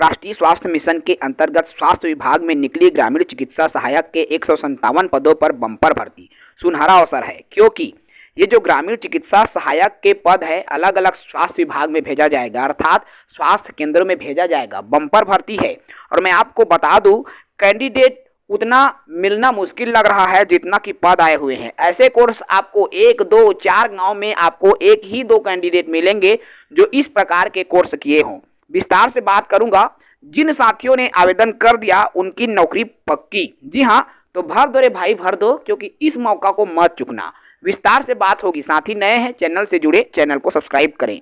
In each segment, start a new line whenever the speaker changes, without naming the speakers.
राष्ट्रीय स्वास्थ्य मिशन के अंतर्गत स्वास्थ्य विभाग में निकली ग्रामीण चिकित्सा सहायक के 157 पदों पर बम्पर भर्ती। सुनहरा अवसर है, क्योंकि ये जो ग्रामीण चिकित्सा सहायक के पद है अलग अलग स्वास्थ्य विभाग में भेजा जाएगा, अर्थात स्वास्थ्य केंद्रों में भेजा जाएगा। बम्पर भर्ती है और मैं आपको बता दूं, कैंडिडेट उतना मिलना मुश्किल लग रहा है जितना कि पद आए हुए हैं। ऐसे कोर्स आपको 1, 2, 4 गांव में आपको 1 ही 2 कैंडिडेट मिलेंगे जो इस प्रकार के कोर्स किए हों। विस्तार से बात करूंगा। जिन साथियों ने आवेदन कर दिया उनकी नौकरी पक्की। जी हाँ, तो भर दो रे भाई भर दो, क्योंकि इस मौका को मत चुकना। विस्तार से बात होगी। साथी नए हैं चैनल से जुड़े, चैनल को सब्सक्राइब करें।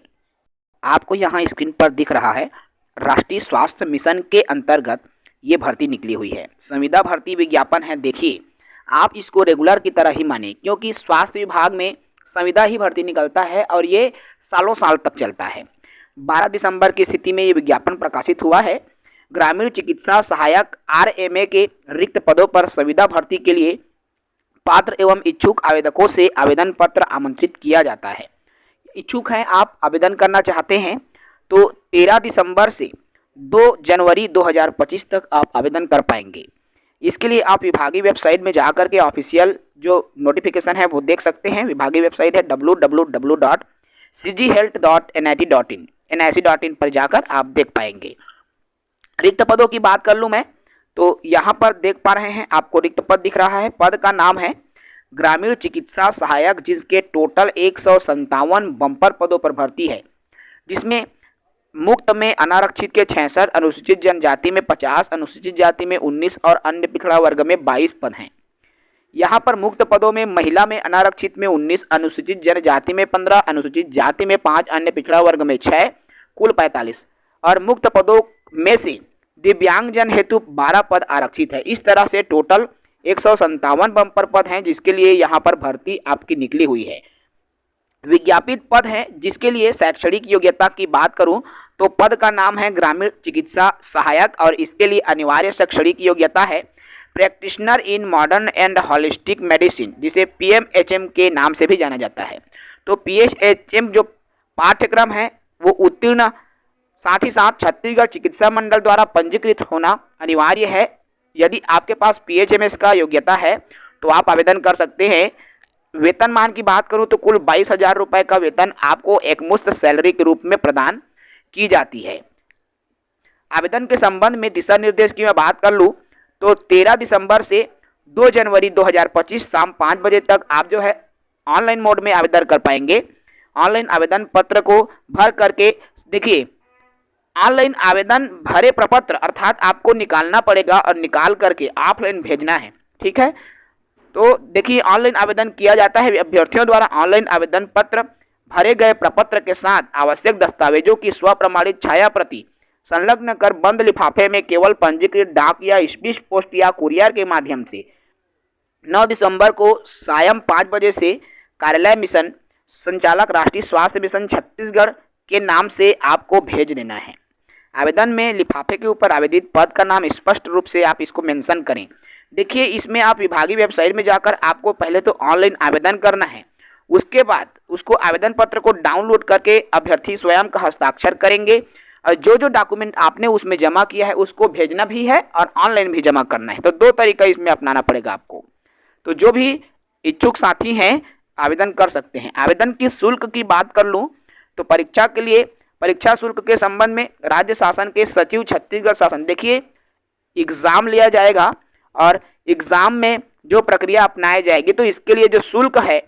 आपको यहाँ स्क्रीन पर दिख रहा है राष्ट्रीय स्वास्थ्य मिशन के अंतर्गत ये भर्ती निकली हुई है। संविदा भर्ती विज्ञापन है। देखिए, आप इसको रेगुलर की तरह ही माने, क्योंकि स्वास्थ्य विभाग में संविदा ही भर्ती निकलता है और ये सालों साल तक चलता है। 12 दिसंबर की स्थिति में ये विज्ञापन प्रकाशित हुआ है। ग्रामीण चिकित्सा सहायक RMA के रिक्त पदों पर संविदा भर्ती के लिए पात्र एवं इच्छुक आवेदकों से आवेदन पत्र आमंत्रित किया जाता है। इच्छुक हैं आप, आवेदन करना चाहते हैं तो 13 दिसंबर से 2 जनवरी 2025 तक आप आवेदन कर पाएंगे। इसके लिए आप विभागीय वेबसाइट में जाकर के ऑफिशियल जो नोटिफिकेशन है वो देख सकते हैं। विभागीय वेबसाइट है www.cghealth.nit.in NIC.in पर जाकर आप देख पाएंगे। रिक्त पदों की बात कर लूँ मैं तो यहाँ पर देख पा रहे हैं आपको रिक्त पद दिख रहा है। पद का नाम है ग्रामीण चिकित्सा सहायक, जिसके टोटल 157 बम्पर पदों पर भर्ती है, जिसमें मुक्त में अनारक्षित के 66, अनुसूचित जनजाति में 50, अनुसूचित जाति में 19 और अन्य पिछड़ा वर्ग में 22 पद हैं। यहाँ पर मुक्त पदों में महिला में अनारक्षित में 19, अनुसूचित जनजाति में 15, अनुसूचित जाति में 5, अन्य पिछड़ा वर्ग में 6, कुल 45 और मुक्त पदों में से दिव्यांगजन हेतु 12 पद आरक्षित है। इस तरह से टोटल 157 बम्पर पद हैं जिसके लिए यहाँ पर भर्ती आपकी निकली हुई है। विज्ञापित पद है जिसके लिए शैक्षणिक योग्यता की बात करूं तो पद का नाम है ग्रामीण चिकित्सा सहायक और इसके लिए अनिवार्य शैक्षणिक योग्यता है practitioner in modern and holistic medicine, जिसे PMHM के नाम से भी जाना जाता है। तो PMHM जो पाठ्यक्रम है वो उत्तीर्ण, साथ ही साथ छत्तीसगढ़ चिकित्सा मंडल द्वारा पंजीकृत होना अनिवार्य है। यदि आपके पास PHMS का योग्यता है तो आप आवेदन कर सकते हैं। वेतनमान की बात करूं तो कुल 22,000 रुपये का वेतन आपको एकमुश्त सैलरी के रूप में प्रदान की जाती है। आवेदन के संबंध में दिशा निर्देश की मैं बात कर लूं तो 13 दिसंबर से 2 जनवरी 2025 शाम 5 बजे तक आप जो है ऑनलाइन मोड में आवेदन कर पाएंगे। ऑनलाइन आवेदन पत्र को भर करके, देखिए ऑनलाइन आवेदन भरे प्रपत्र अर्थात आपको निकालना पड़ेगा और निकाल करके ऑफलाइन भेजना है। ठीक है, तो देखिए ऑनलाइन आवेदन किया जाता है। अभ्यर्थियों द्वारा ऑनलाइन आवेदन पत्र भरे गए प्रपत्र के साथ आवश्यक दस्तावेजों की स्वप्रमाणित छाया प्रति संलग्न कर बंद लिफाफे में केवल पंजीकृत डाक या स्पीड पोस्ट या कुरियर के माध्यम से 9 दिसंबर को सायं 5 बजे से कार्यालय मिशन संचालक राष्ट्रीय स्वास्थ्य मिशन छत्तीसगढ़ के नाम से आपको भेज देना है। आवेदन में लिफाफे के ऊपर आवेदित पद का नाम स्पष्ट रूप से आप इसको मेंशन करें। देखिए, इसमें आप विभागीय वेबसाइट में जाकर आपको पहले तो ऑनलाइन आवेदन करना है, उसके बाद उसको आवेदन पत्र को डाउनलोड करके अभ्यर्थी स्वयं का हस्ताक्षर करेंगे और जो जो डॉक्यूमेंट आपने उसमें जमा किया है उसको भेजना भी है और ऑनलाइन भी जमा करना है। तो 2 तरीका इसमें अपनाना पड़ेगा आपको। तो जो भी इच्छुक साथी हैं आवेदन कर सकते हैं। आवेदन की शुल्क की बात कर लूँ तो परीक्षा के लिए परीक्षा शुल्क के संबंध में राज्य शासन के सचिव छत्तीसगढ़ शासन, देखिए एग्ज़ाम लिया जाएगा और एग्ज़ाम में जो प्रक्रिया अपनाई जाएगी तो इसके लिए जो शुल्क है,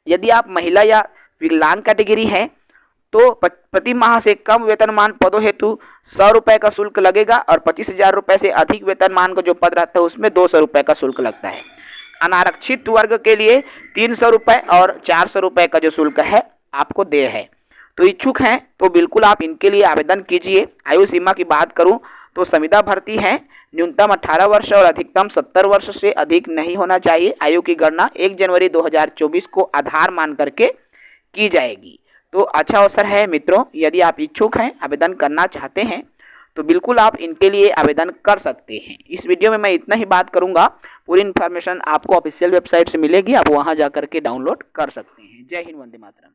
यदि आप महिला या विकलांग कैटेगरी हैं तो प्रति माह से कम वेतनमान पदों हेतु 100 रुपये का शुल्क लगेगा और 25,000 रुपये से अधिक वेतनमान का जो पद रहता है उसमें 200 रुपये का शुल्क लगता है। अनारक्षित वर्ग के लिए 300 रुपये और 400 रुपये का जो शुल्क है आपको देय है। तो इच्छुक हैं तो बिल्कुल आप इनके लिए आवेदन कीजिए। आयु सीमा की बात करूं तो संविदा भर्ती है, न्यूनतम 18 वर्ष और अधिकतम 70 वर्ष से अधिक नहीं होना चाहिए। आयु की गणना 1 जनवरी 2024 को आधार मान करके की जाएगी। तो अच्छा अवसर है मित्रों, यदि आप इच्छुक हैं आवेदन करना चाहते हैं तो बिल्कुल आप इनके लिए आवेदन कर सकते हैं। इस वीडियो में मैं इतना ही बात करूंगा। पूरी इन्फॉर्मेशन आपको ऑफिशियल वेबसाइट से मिलेगी, आप वहां जाकर के डाउनलोड कर सकते हैं। जय हिंद, वंदे मातरम।